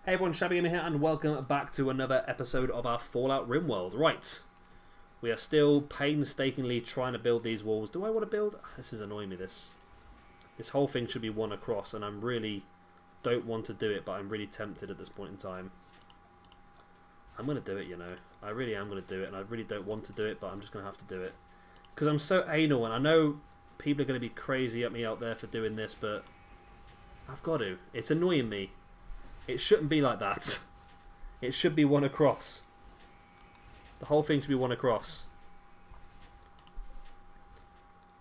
Hey everyone, Shabby Gamer here, and welcome back to another episode of our Fallout Rimworld. Right, we are still painstakingly trying to build these walls. Do I want to build? This is annoying me, this whole thing should be one across, and I really don't want to do it, but I'm really tempted at this point in time. I'm going to do it, you know. I really am going to do it, and I really don't want to do it, but I'm just going to have to do it. Because I'm so anal, and I know people are going to be crazy at me out there for doing this, but I've got to. It's annoying me. It shouldn't be like that. It should be one across. The whole thing should be one across.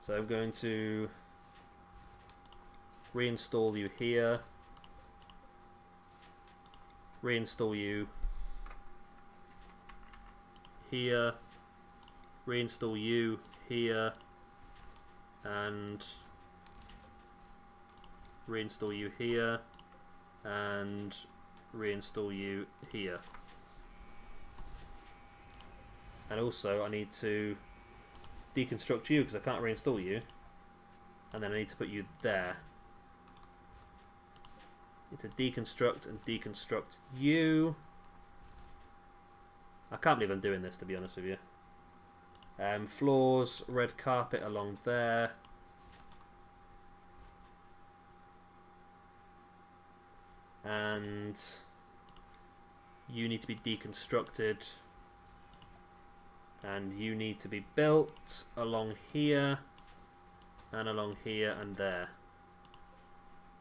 So I'm going to reinstall you here. Reinstall you here. Reinstall you here. And reinstall you here. And reinstall you here. And also I need to deconstruct you because I can't reinstall you, and then I need to put you there. Need to deconstruct and deconstruct you. I can't believe I'm doing this, to be honest with you. Floors, red carpet along there. And you need to be deconstructed, and you need to be built along here and along here and there,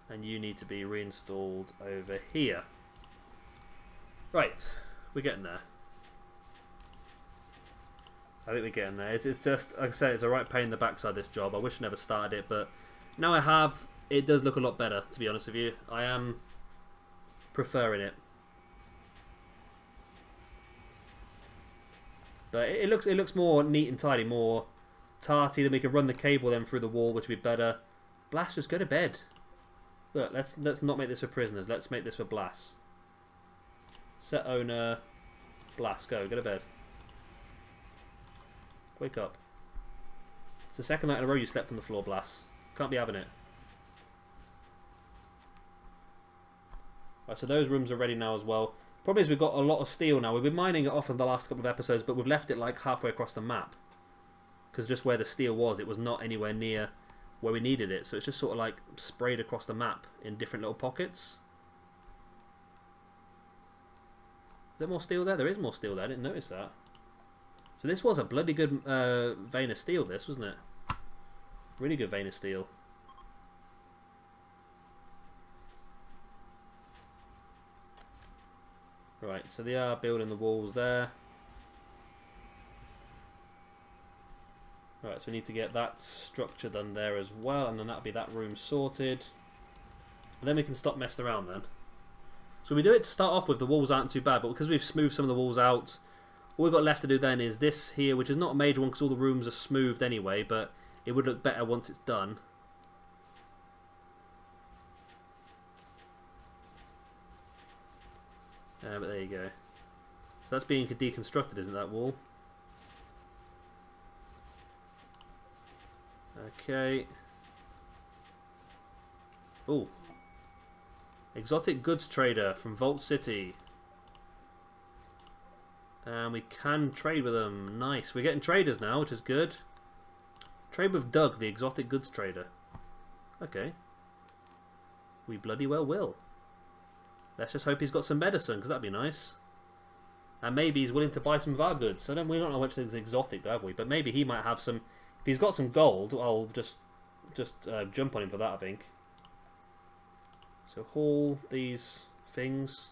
and you need to be reinstalled over here. Right, we're getting there. I think we're getting there. It's just, like I said, it's a right pain in the backside, this job. I wish I never started it, but now I have. It does look a lot better, to be honest with you. I am preferring it, but it looks more neat and tidy, more tarty. Then we can run the cable then through the wall, which would be better. Blast, just go to bed. Look, let's not make this for prisoners. Let's make this for Blast. Set owner, Blast, go to bed. Wake up. It's the second night in a row you slept on the floor, Blast. Can't be having it. Right, so those rooms are ready now as well. Problem is we've got a lot of steel now. We've been mining it off in the last couple of episodes, but we've left it like halfway across the map. Because just where the steel was, it was not anywhere near where we needed it. So it's just sort of like sprayed across the map in different little pockets. Is there more steel there? There is more steel there. I didn't notice that. So this was a bloody good vein of steel, this, wasn't it? Really good vein of steel. Right, so they are building the walls there. Right, so we need to get that structure done there as well, and then that'll be that room sorted. And then we can stop messing around then. So we do it to start off with, the walls aren't too bad, but because we've smoothed some of the walls out, all we've got left to do then is this here, which is not a major one because all the rooms are smoothed anyway, but it would look better once it's done. But there you go. So that's being deconstructed, isn't that wall? Okay. Oh. Exotic goods trader from Vault City. And we can trade with them. Nice. We're getting traders now, which is good. Trade with Doug, the exotic goods trader. Okay. We bloody well will. Let's just hope he's got some medicine, because that'd be nice. And maybe he's willing to buy some of our goods. We don't know which thing's exotic, have we? But maybe he might have some. If he's got some gold, I'll just jump on him for that, I think. So haul these things.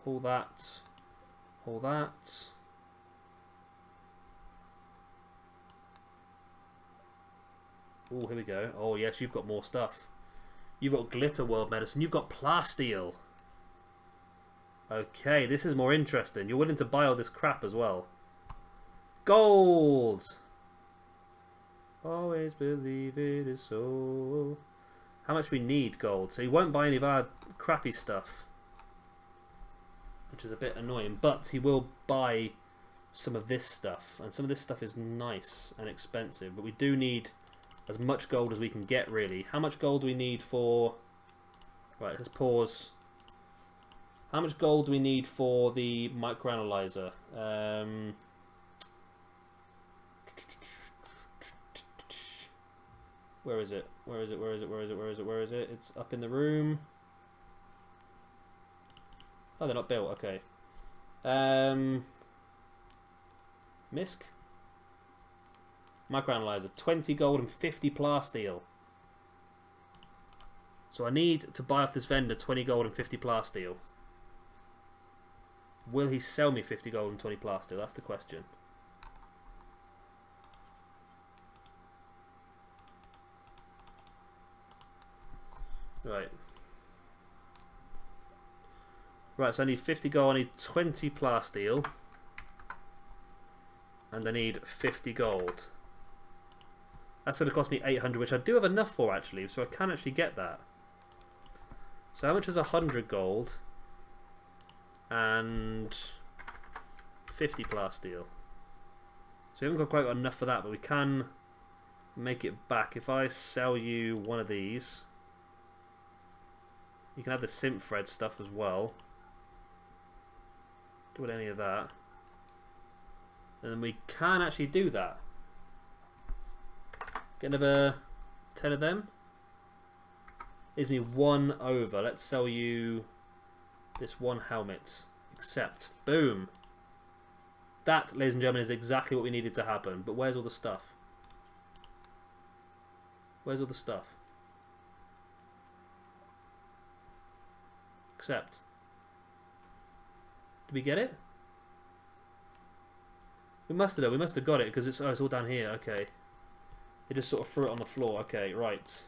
Haul that. Haul that. Oh, here we go. Oh, yes, you've got more stuff. You've got Glitter World Medicine. You've got Plasteel. Okay, this is more interesting. You're willing to buy all this crap as well. Gold! Always believe it is so. How much we need gold? So he won't buy any of our crappy stuff, which is a bit annoying. But he will buy some of this stuff. And some of this stuff is nice and expensive. But we do need as much gold as we can get, really. How much gold do we need for... Right, let's pause. How much gold do we need for the microanalyzer? Where is it? Where is it? Where is it? Where is it? Where is it? Where is it? It's up in the room. Oh, they're not built. Okay. Misk? Microanalyzer. 20 gold and 50 plasteel. So I need to buy off this vendor 20 gold and 50 plasteel. Will he sell me 50 gold and 20 plasteel? That's the question. Right. Right, so I need 50 gold, I need 20 plasteel. And I need 50 gold. That's going to cost me 800, which I do have enough for, actually. So I can actually get that. So how much is 100 gold? And 50 plasteel. So we haven't quite got enough for that, but we can make it back. If I sell you one of these, you can have the simp thread stuff as well. Do any of that. And then we can actually do that. Get another 10 of them. Leaves me one over. Let's sell you this one helmet. Accept. Boom. That, ladies and gentlemen, is exactly what we needed to happen. But where's all the stuff? Where's all the stuff? Accept. Did we get it? We must have done. We must have got it because it's all down here. Okay. They just sort of threw it on the floor. Okay, right.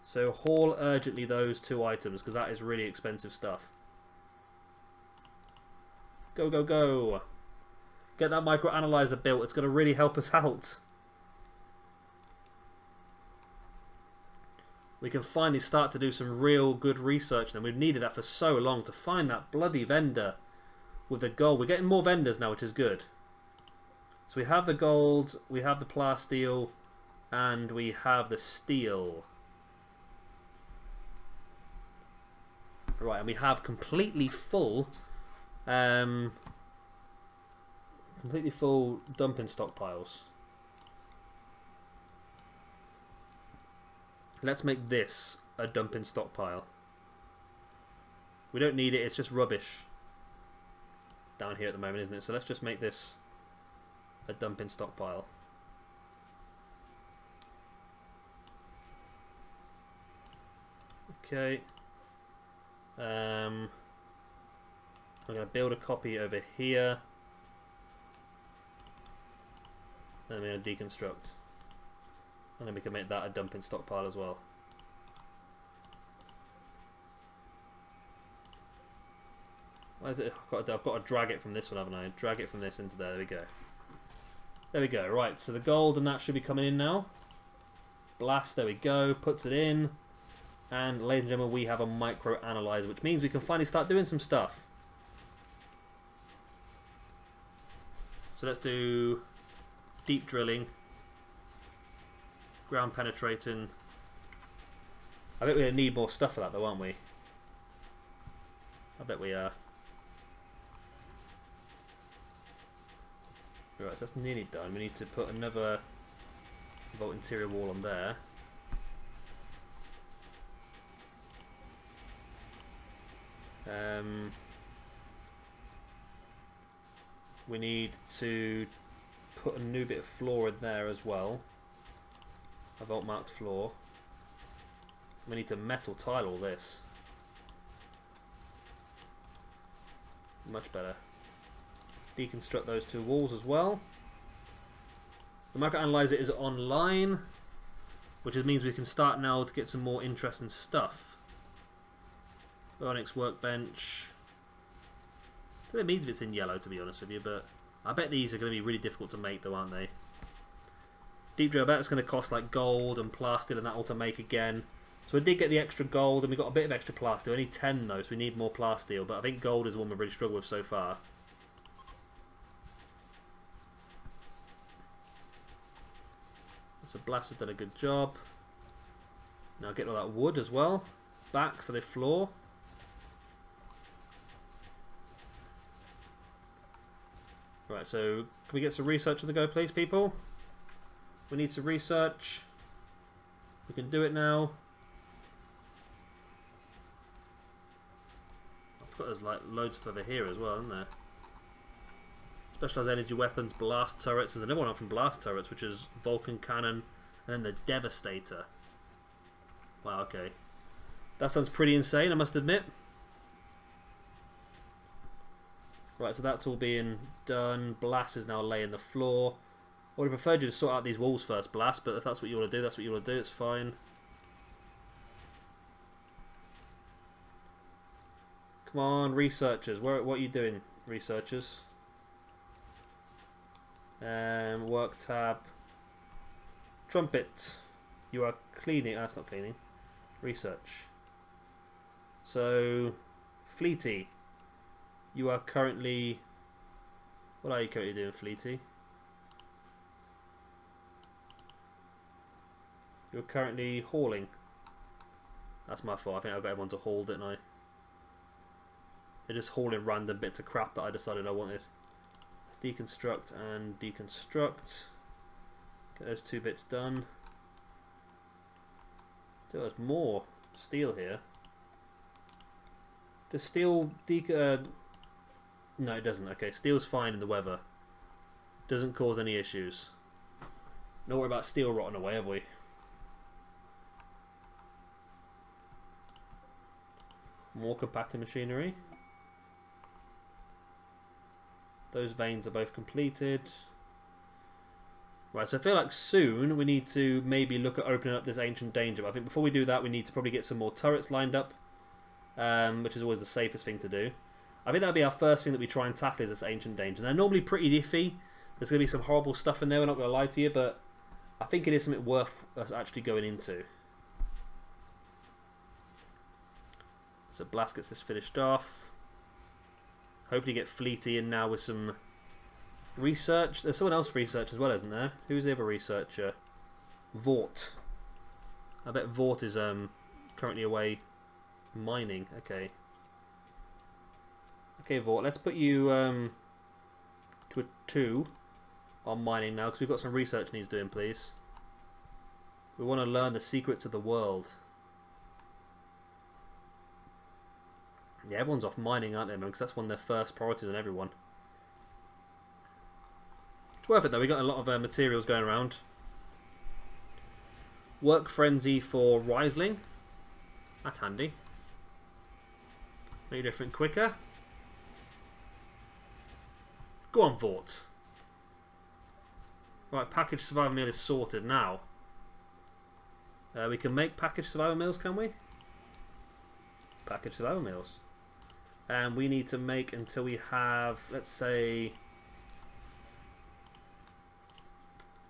So haul urgently those 2 items because that is really expensive stuff. Go, go, go. Get that microanalyzer built. It's going to really help us out. We can finally start to do some real good research then. We've needed that for so long to find that bloody vendor with the gold. We're getting more vendors now, which is good. So we have the gold, we have the plasteel, and we have the steel. Right, and we have completely full dumping stockpiles. Let's make this a dumping stockpile. We don't need it, it's just rubbish down here at the moment, isn't it? So let's just make this a dumping stockpile. Okay. I'm going to build a copy over here. And I'm going to deconstruct. And then we can make that a dumping stockpile as well. Why is it? I've got to drag it from this one, haven't I? Drag it from this into there. There we go. There we go. Right, so the gold and that should be coming in now. Blast, there we go. Puts it in. And ladies and gentlemen, we have a micro analyzer, which means we can finally start doing some stuff. So let's do deep drilling. Ground penetrating. I bet we're going to need more stuff for that though, aren't we? I bet we are. Right, so that's nearly done. We need to put another vault interior wall on there. We need to put a new bit of floor in there as well. A vault marked floor. We need to metal tile all this. Much better. Deconstruct those 2 walls as well. The micro analyzer is online, which means we can start now to get some more interesting stuff. Onyx workbench. I think it means if it's in yellow, to be honest with you, but I bet these are going to be really difficult to make though, aren't they? Deep drill, I bet it's going to cost like gold and plasteel and that all to make again. So we did get the extra gold and we got a bit of extra plasteel. Only 10 though, so we need more plasteel, but I think gold is the one we've really struggled with so far. so Blast has done a good job. Now get all that wood as well back for the floor. Right, so can we get some research on the go, please, people? We need some research. We can do it now. I forgot there's like loads over here as well, isn't there? Specialized energy weapons, blast turrets. There's another one up from blast turrets, which is Vulcan cannon, and then the Devastator. Wow, okay. That sounds pretty insane, I must admit. Right, so that's all being done. Blast is now laying the floor. I would have preferred you to sort out these walls first, Blast, but if that's what you want to do, that's what you want to do. It's fine. Come on, researchers. What are you doing, researchers? Work tab. Trumpet. You are cleaning. That's not cleaning. Research. So, Fleety. You are currently... What are you currently doing, Fleety? You're currently hauling. That's my fault. I think I got everyone to haul, didn't I? They're just hauling random bits of crap that I decided I wanted. Let's deconstruct and deconstruct. Get those 2 bits done. So there's more steel here. Does steel no, it doesn't. Okay, steel's fine in the weather. Doesn't cause any issues. Don't worry about steel rotting away, have we? More compacting machinery. Those veins are both completed. Right, so I feel like soon we need to maybe look at opening up this ancient danger. But I think before we do that, we need to probably get some more turrets lined up, which is always the safest thing to do. I think that'll be our first thing that we try and tackle is this ancient danger. They're normally pretty iffy. There's going to be some horrible stuff in there, we're not going to lie to you, but I think it is something worth us actually going into. So Blast gets this finished off. Hopefully get Fleety in now with some research. There's someone else research as well, isn't there? Who's the other researcher? Vort. I bet Vort is currently away mining. Okay. Okay, Vort, let's put you to a 2 on mining now, because we've got some research needs doing, please. We want to learn the secrets of the world. Yeah, everyone's off mining, aren't they, man? Because that's one of their first priorities on everyone. It's worth it, though. We've got a lot of materials going around. Work Frenzy for Riesling. That's handy. Make different quicker. Go on, Vort. Right, packaged survival meal is sorted now. We can make packaged survival meals, can we? Packaged survival meals. And we need to make until we have, let's say,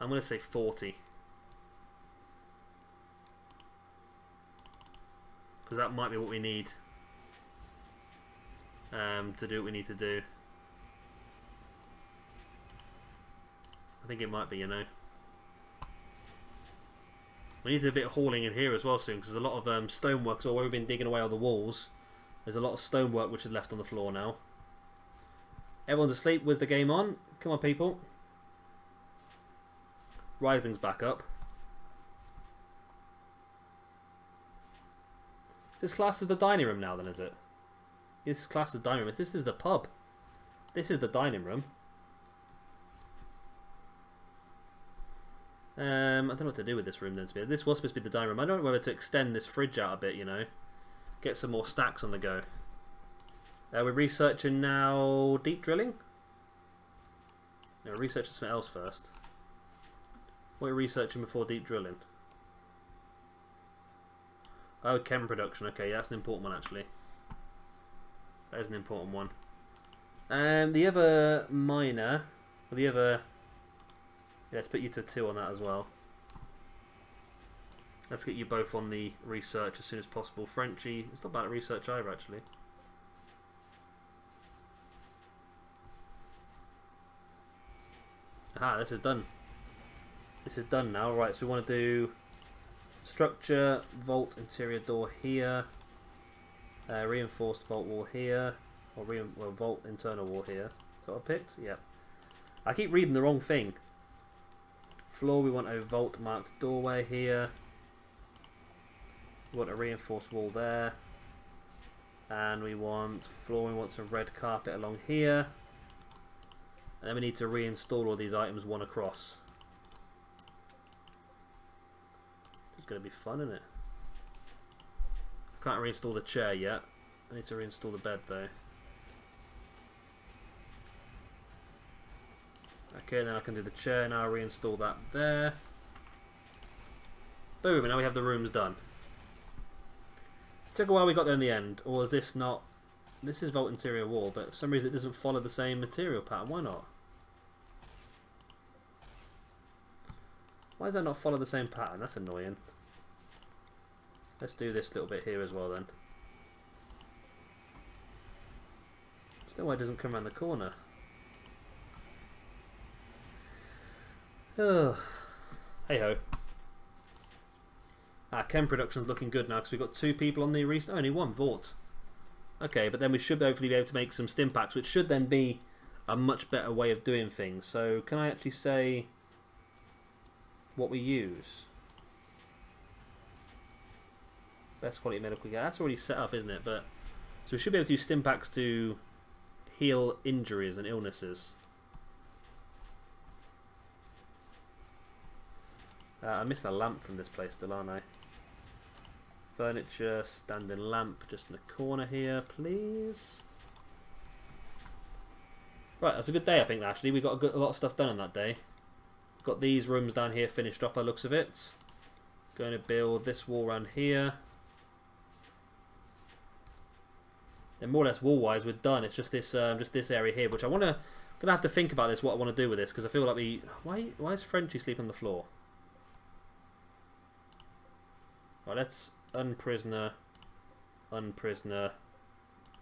I'm going to say 40. Because that might be what we need to do what we need to do. I think it might be, you know. We need to do a bit of hauling in here as well soon, because there's a lot of stonework. So where we've been digging away on the walls, there's a lot of stonework which is left on the floor now. Everyone's asleep. Where's the game on? Come on, people. Writhing's back up. Is this class as the dining room now then, is it? This is class as the dining room. This is the pub. This is the dining room. I don't know what to do with this room then. This was supposed to be the dining room. I don't know whether to extend this fridge out a bit, you know. Get some more stacks on the go. We're researching now deep drilling. No, researching something else first. What are we researching before deep drilling? Oh, chem production. Okay, that's an important one actually. That is an important one. And the other miner, or the other... Yeah, let's put you to 2 on that as well. Let's get you both on the research as soon as possible. Frenchie, it's not bad at research either actually. Aha, this is done. This is done now. Right, so we want to do structure, vault, interior door here, reinforced vault wall here, or vault internal wall here. Is that what I picked? Yep. I keep reading the wrong thing. Floor, we want a vault marked doorway here. We want a reinforced wall there. And we want floor, we want some red carpet along here. And then we need to reinstall all these items one across. It's going to be fun, isn't it? I can't reinstall the chair yet. I need to reinstall the bed though. Okay, then I can do the chair now, reinstall that there. Boom, and now we have the rooms done. Took a while, we got there in the end. Or is this not... This is vault interior wall, but for some reason it doesn't follow the same material pattern. Why not? Why does that not follow the same pattern? That's annoying. Let's do this little bit here as well then. Still, why it doesn't come around the corner? Oh, hey ho. Chem production's looking good now because we've got 2 people on the only 1 vault. Okay, but then we should hopefully be able to make some Stimpaks, which should then be a much better way of doing things. So can I actually say what we use? Best quality medical gear. That's already set up, isn't it? But so we should be able to use Stimpaks to heal injuries and illnesses. I missed a lamp from this place still, aren't I? Furniture, standing lamp just in the corner here, please. Right, that's a good day, I think, actually. We got a lot of stuff done on that day. Got these rooms down here finished off by the looks of it. Going to build this wall around here. Then more or less wall-wise, we're done. It's just this area here, which I want to... Gonna have to think about this, what I want to do with this, because I feel like we... Why is Frenchie sleeping on the floor? Right, let's unprisoner,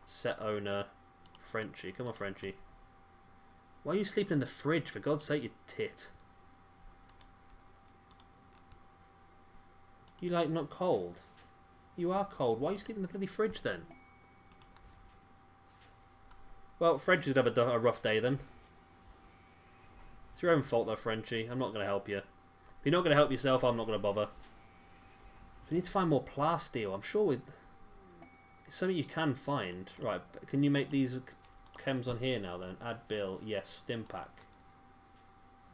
set owner, Frenchie. Come on, Frenchie. Why are you sleeping in the fridge? For God's sake, you tit. You like not cold? You are cold. Why are you sleeping in the bloody fridge then? Well, Frenchie's have a rough day then. It's your own fault though, Frenchie. I'm not going to help you. If you're not going to help yourself, I'm not going to bother. We need to find more plasteel. I'm sure it's something you can find. Right, can you make these chems on here now then? Add bill. Yes, Stimpak.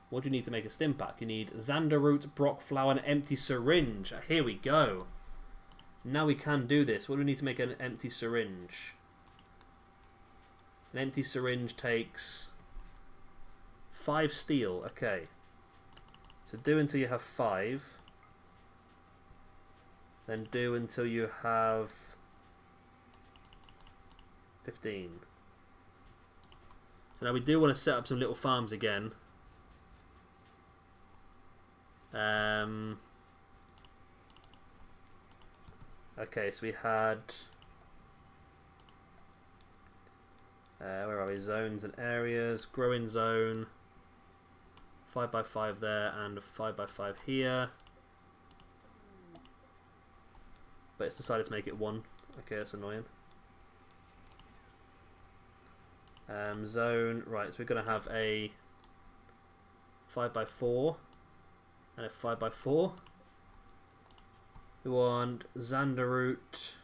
What do you need to make a Stimpak? You need Xander root, Brock flower, and an empty syringe. Here we go. Now we can do this. What do we need to make an empty syringe? An empty syringe takes 5 steel. Okay. So do until you have 5. Then do until you have 15. So now we do want to set up some little farms again. Okay, so we had... where are we? Zones and areas. Growing zone. 5x5 there and 5x5 here. But it's decided to make it 1. Okay, that's annoying. Zone. Right, so we're going to have a 5x4 and a 5x4. We want Xander root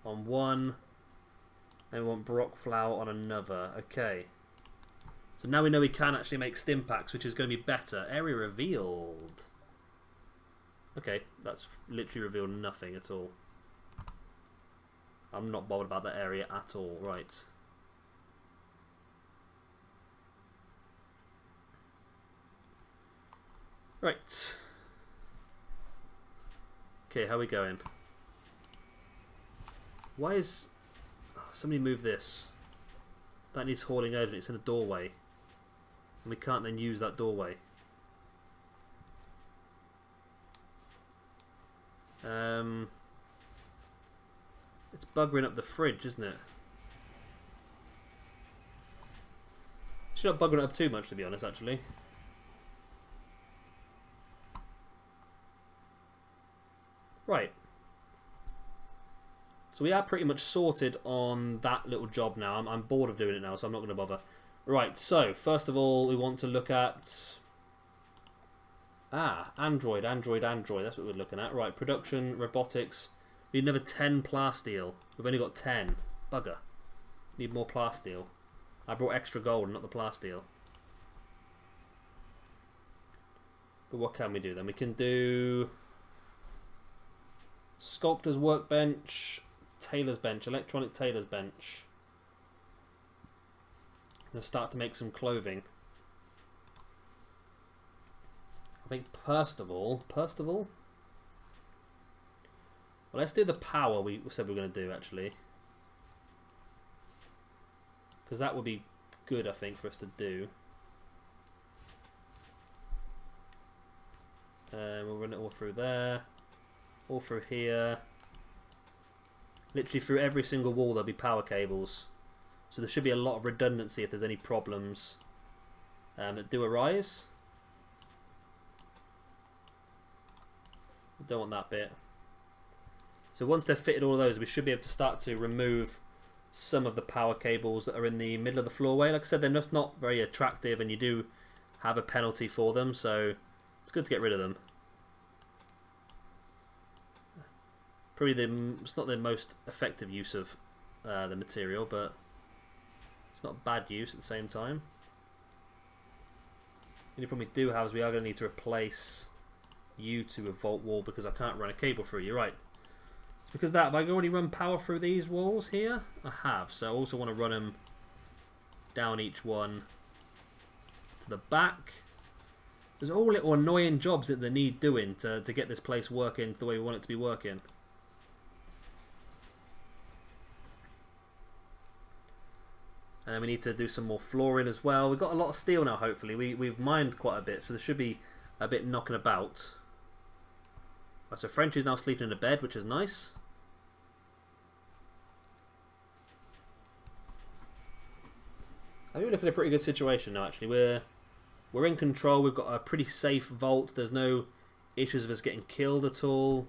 on 1. And we want Brock flower on another. Okay. So now we know we can actually make Stimpaks, which is going to be better. Area revealed. Okay, that's literally revealed nothing at all. I'm not bothered about that area at all. Right. Right. Okay, how are we going? Why is... Oh, somebody move this. That needs hauling urgent. It's in a doorway. And we can't then use that doorway. It's buggering up the fridge, isn't it? Should not buggering it up too much, to be honest, actually. Right. So we are pretty much sorted on that little job now. I'm bored of doing it now, so I'm not going to bother. Right, so first of all, we want to look at... Android. That's what we're looking at. Right, production, robotics. We need another 10 plasteel. We've only got 10. Bugger. Need more plasteel. I brought extra gold, not the plasteel. But what can we do then? We can do... Sculptor's workbench, tailor's bench, electronic tailor's bench. Let's start to make some clothing. I think first of all, well, let's do the power we said we were going to do actually, because that would be good, I think, for us to do. We'll run it all through there, all through here. Literally through every single wall there'll be power cables, so there should be a lot of redundancy if there's any problems that do arise. Don't want that bit. So once they've fitted all of those, we should be able to start to remove some of the power cables that are in the middle of the floorway. Like I said, they're just not very attractive, and you do have a penalty for them, so it's good to get rid of them. Probably it's not the most effective use of the material, but it's not bad use at the same time. The only problem we do have is we are going to need to replace you to a vault wall because I can't run a cable through you. Right. It's because that, have I already run power through these walls here? I have. So I also want to run them down each one to the back. There's all little annoying jobs that they need doing to get this place working the way we want it to be working. And then we need to do some more flooring as well. We've got a lot of steel now, hopefully. We've mined quite a bit, so there should be a bit knocking about. Right, so French is now sleeping in a bed, which is nice. I think we're looking at a pretty good situation now, actually. We're in control. We've got a pretty safe vault. There's no issues of us getting killed at all.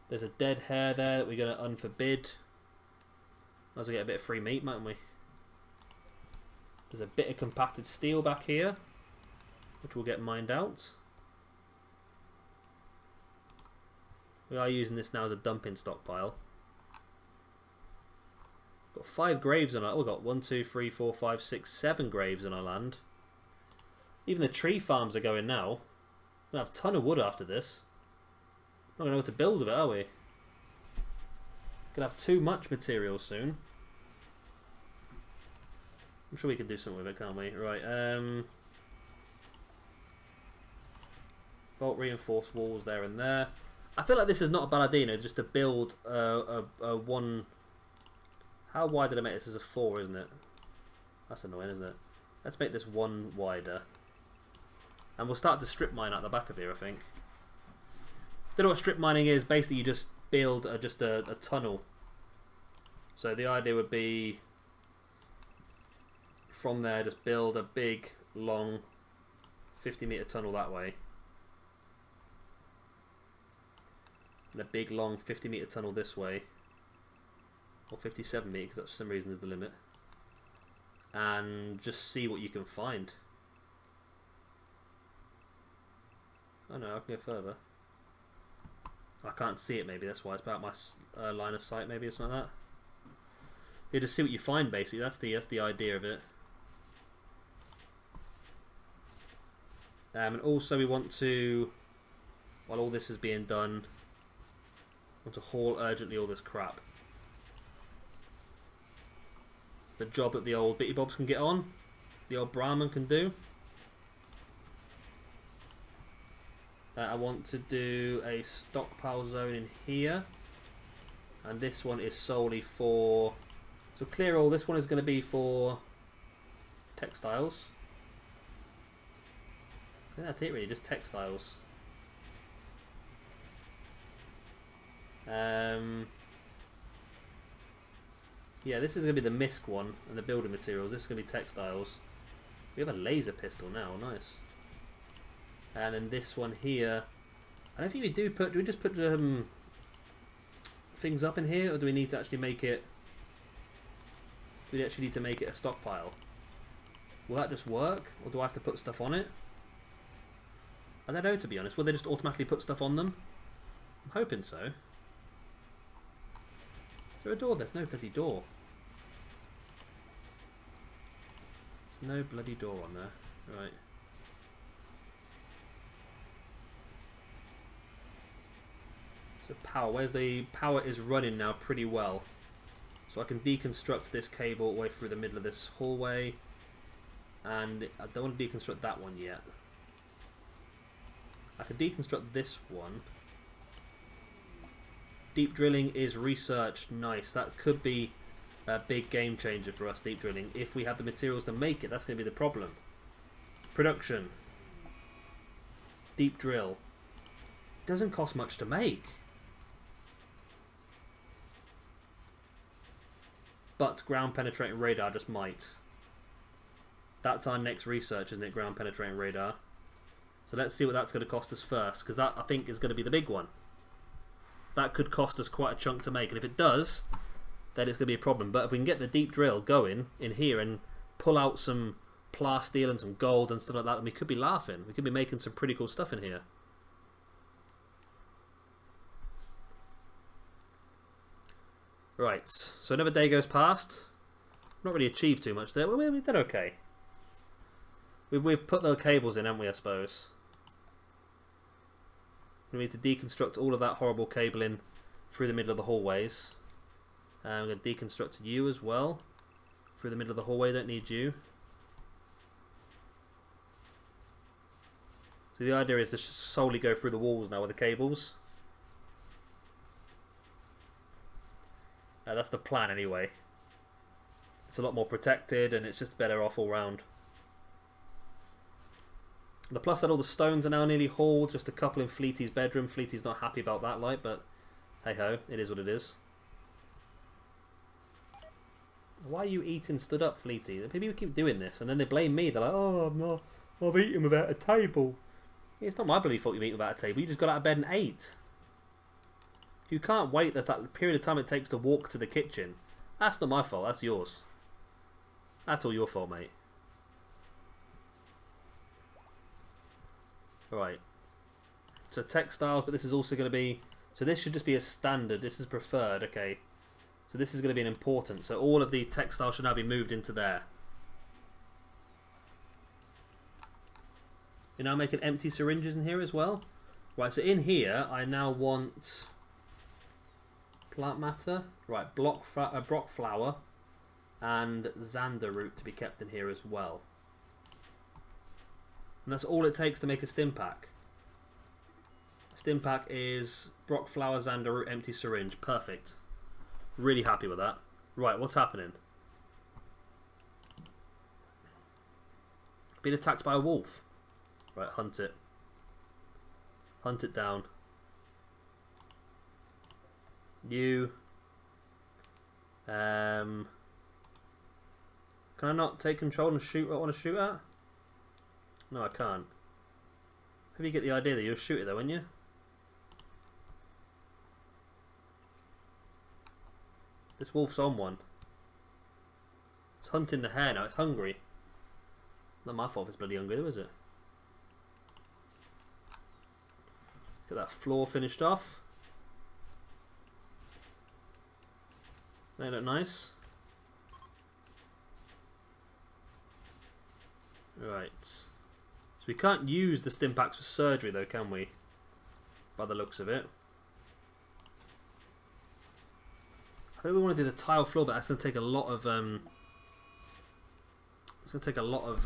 There's a dead hare there that we're going to unforbid. Might as well get a bit of free meat, mightn't we? There's a bit of compacted steel back here, which will get mined out. We are using this now as a dumping stockpile. Got 5 graves on our... Oh, we've got 1, 2, 3, 4, 5, 6, 7 graves on our land. Even the tree farms are going now. We're going to have a ton of wood after this. Not going to know what to build with it, are we? Going to have too much material soon. I'm sure we can do something with it, can't we? Right, vault reinforced walls there and there. I feel like this is not a bad idea, you know, just to build a one... How wide did I make this? This is a 4, isn't it? That's annoying, isn't it? Let's make this 1 wider. And we'll start to strip mine out the back of here, I think. Don't know what strip mining is. Basically, you just build just a tunnel. So the idea would be... From there, just build a big, long 50-meter tunnel that way. And a big, long 50-meter tunnel this way. Or 57 meter, because that for some reason is the limit. And just see what you can find. Oh no, I can go further. I can't see it, maybe, that's why. It's about my line of sight, maybe, or something like that. You just see what you find, basically. That's the idea of it. And also we want to, while all this is being done, want to haul urgently all this crap. It's a job that the old Bitty Bobs can get on, the old Brahman can do. I want to do a stockpile zone in here, and this one is solely for, so clear all, this one is going to be for textiles. I think that's it really, just textiles. Yeah, this is going to be the MISC one, and the building materials. This is going to be textiles. We have a laser pistol now, nice. And then this one here, I don't think we do we just put things up in here, or do we need to actually make it... Do we actually need to make it a stockpile? Will that just work, or do I have to put stuff on it? I don't know, to be honest. Will they just automatically put stuff on them? I'm hoping so. Is there a door? There's no bloody door. There's no bloody door on there. Right. So power. Where's the... Power is running now pretty well. So I can deconstruct this cable all the way through the middle of this hallway. And I don't want to deconstruct that one yet. I can deconstruct this one. Deep drilling is researched. Nice. That could be a big game changer for us, deep drilling. If we have the materials to make it, that's going to be the problem. Production. Deep drill. Doesn't cost much to make. But ground penetrating radar just might. That's our next research, isn't it? Ground penetrating radar. So let's see what that's going to cost us first, because that, I think, is going to be the big one. That could cost us quite a chunk to make, and if it does, then it's going to be a problem. But if we can get the deep drill going in here and pull out some plasteel and some gold and stuff like that, then we could be laughing. We could be making some pretty cool stuff in here. Right, so another day goes past. Not really achieved too much there. Well, we did okay. We've put the cables in, haven't we, I suppose? We need to deconstruct all of that horrible cabling through the middle of the hallways. I'm going to deconstruct you as well. Through the middle of the hallway, don't need you. So the idea is to solely go through the walls now with the cables. That's the plan anyway. It's a lot more protected and it's just better off all round. The plus that all the stones are now nearly hauled, just a couple in Fleety's bedroom. Fleety's not happy about that light, but hey ho, it is what it is. Why are you eating stood up, Fleety? People keep doing this and then they blame me. They're like, oh, I've eaten without a table. It's not my bloody fault you've eaten without a table. You just got out of bed and ate. You can't wait. There's that period of time it takes to walk to the kitchen. That's not my fault. That's yours. That's all your fault, mate. Right. So textiles, but this is also going to be... So this should just be a standard. This is preferred. Okay. So this is going to be an important. So all of the textiles should now be moved into there. You're now making empty syringes in here as well. Right, so in here, I now want... Plant matter. Right, Brock flower and Xander root to be kept in here as well. And that's all it takes to make a Stimpak. Stimpak is Brock flower, Xander root, empty syringe. Perfect. Really happy with that. Right, what's happening? Been attacked by a wolf. Right, hunt it. Hunt it down. You. Can I not take control and shoot what I want to shoot at? No, I can't. Maybe you get the idea that you'll shoot it though, won't you? This wolf's on one. It's hunting the hare now. It's hungry. Not my fault if it's bloody hungry though, is it? Let's get that floor finished off. They look nice. Right. So we can't use the Stimpaks for surgery though, can we? By the looks of it. I think we want to do the tile floor, but that's going to take a lot of it's going to take a lot of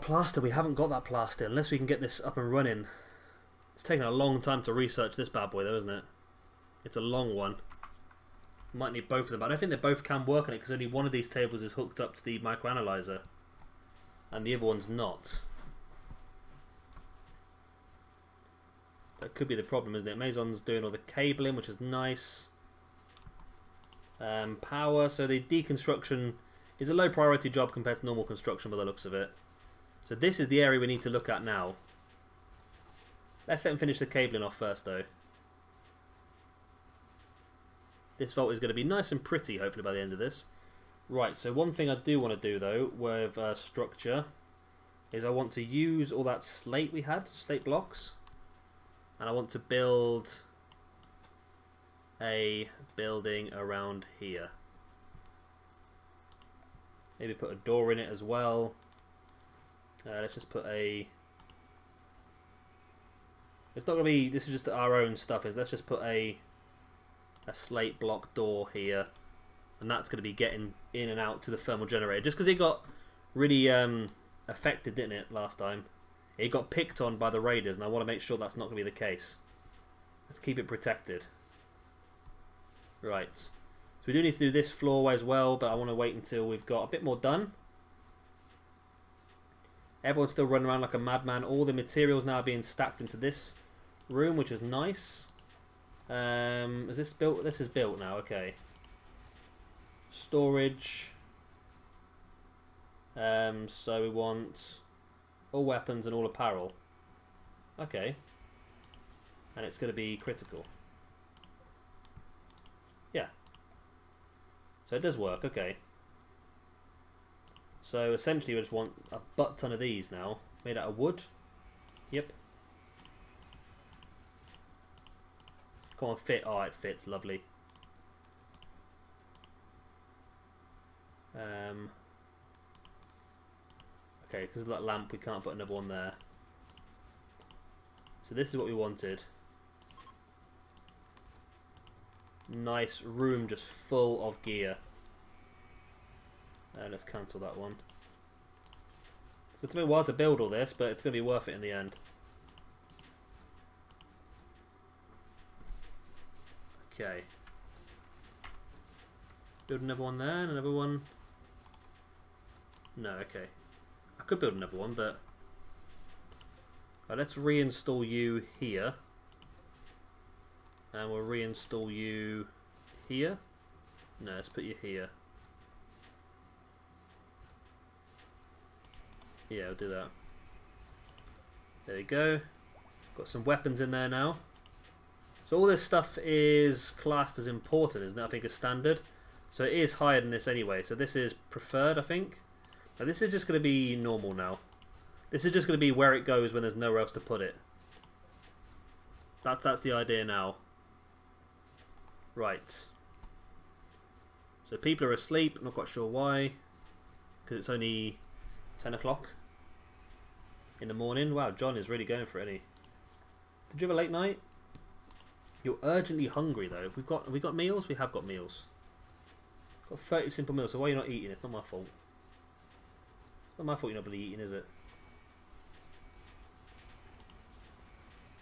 plaster. We haven't got that plaster unless we can get this up and running. It's taken a long time to research this bad boy though, isn't it? It's a long one. Might need both of them, but I don't think they both can work on it because only one of these tables is hooked up to the microanalyzer and the other one's not. That could be the problem, isn't it? Maison's doing all the cabling, which is nice. Power, so the deconstruction is a low priority job compared to normal construction by the looks of it. So this is the area we need to look at now. Let's let them finish the cabling off first though. This vault is going to be nice and pretty, hopefully, by the end of this. Right, so one thing I do want to do, though, with structure, is I want to use all that slate we had, slate blocks, and I want to build a building around here. Maybe put a door in it as well. Let's just put a... It's not going to be... This is just our own stuff. Let's just put a slate block door here. And that's going to be getting in and out to the thermal generator. Just because it got really affected, didn't it, last time? It got picked on by the raiders, and I want to make sure that's not going to be the case. Let's keep it protected. Right. So we do need to do this floor as well, but I want to wait until we've got a bit more done. Everyone's still running around like a madman. All the materials now are being stacked into this room, which is nice. Is this built? This is built now, okay. Storage. So we want all weapons and all apparel. Okay. And it's going to be critical. Yeah. So it does work, okay. So essentially we just want a butt ton of these now. Made out of wood. Yep. Come on, fit. Oh, it fits. Lovely. Okay, because of that lamp we can't put another one there. So this is what we wanted. Nice room just full of gear. Let's cancel that one. It's going to take me a while to build all this, but it's going to be worth it in the end. Okay. Build another one there, and another one. No, okay. I could build another one, but... Right, let's reinstall you here. And we'll reinstall you here. No, let's put you here. Yeah, I'll do that. There we go. Got some weapons in there now. So all this stuff is classed as important, isn't it? I think as standard. So it is higher than this anyway. So this is preferred, I think. Now this is just going to be normal now. This is just going to be where it goes when there's nowhere else to put it. That's the idea now. Right. So people are asleep. Not quite sure why. Because it's only 10 o'clock in the morning. Wow, John is really going for it, isn't he? Did you have a late night? You're urgently hungry though. Have we got meals? We have got meals. Got 30 simple meals. So why are you not eating? It's not my fault. It's not my fault you're not really eating, is it?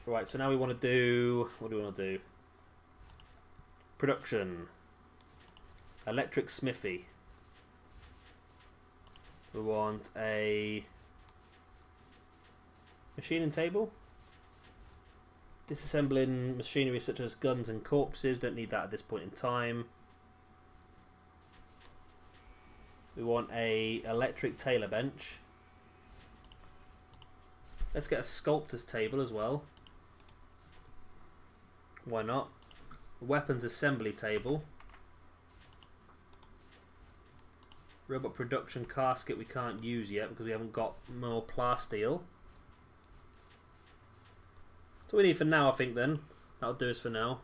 Right. So now we want to do. What do we want to do? Production. Electric smithy. We want a machining table. Disassembling machinery such as guns and corpses. Don't need that at this point in time. We want a electric tailor bench. Let's get a sculptor's table as well. Why not? Weapons assembly table. Robot production casket we can't use yet because we haven't got more plasteel. So we need for now, I think, then. That'll do us for now.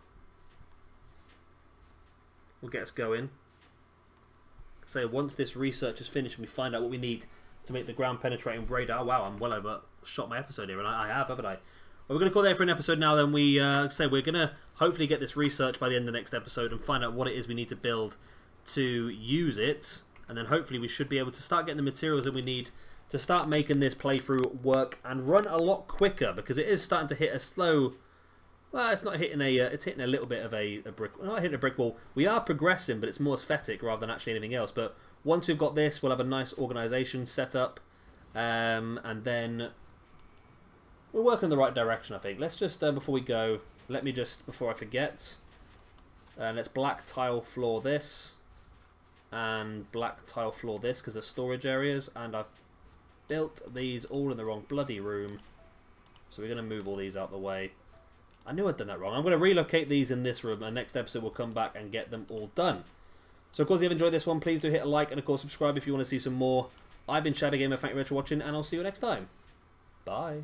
We'll get us going. So once this research is finished and we find out what we need to make the ground penetrating radar. Wow, I'm well over shot my episode here, and I have, haven't I? Well, we're going to call that for an episode now. Then we say we're going to hopefully get this research by the end of the next episode and find out what it is we need to build to use it. And then hopefully we should be able to start getting the materials that we need to start making this playthrough work and run a lot quicker, because it is starting to hit a slow... Well, it's not hitting a... it's hitting a little bit of a brick... We're not hitting a brick wall. We are progressing, but it's more aesthetic rather than actually anything else. But once we've got this, we'll have a nice organisation set up. And then... we're working in the right direction, I think. Let's just, before we go, let me just, before I forget... let's black tile floor this. And black tile floor this, because they're storage areas. And I've built these all in the wrong bloody room. So we're going to move all these out the way. I knew I'd done that wrong. I'm going to relocate these in this room, and next episode we'll come back and get them all done. So, of course, if you've enjoyed this one, please do hit a like, and, of course, subscribe if you want to see some more. I've been Shadow Gamer. Thank you very much for watching, and I'll see you next time. Bye.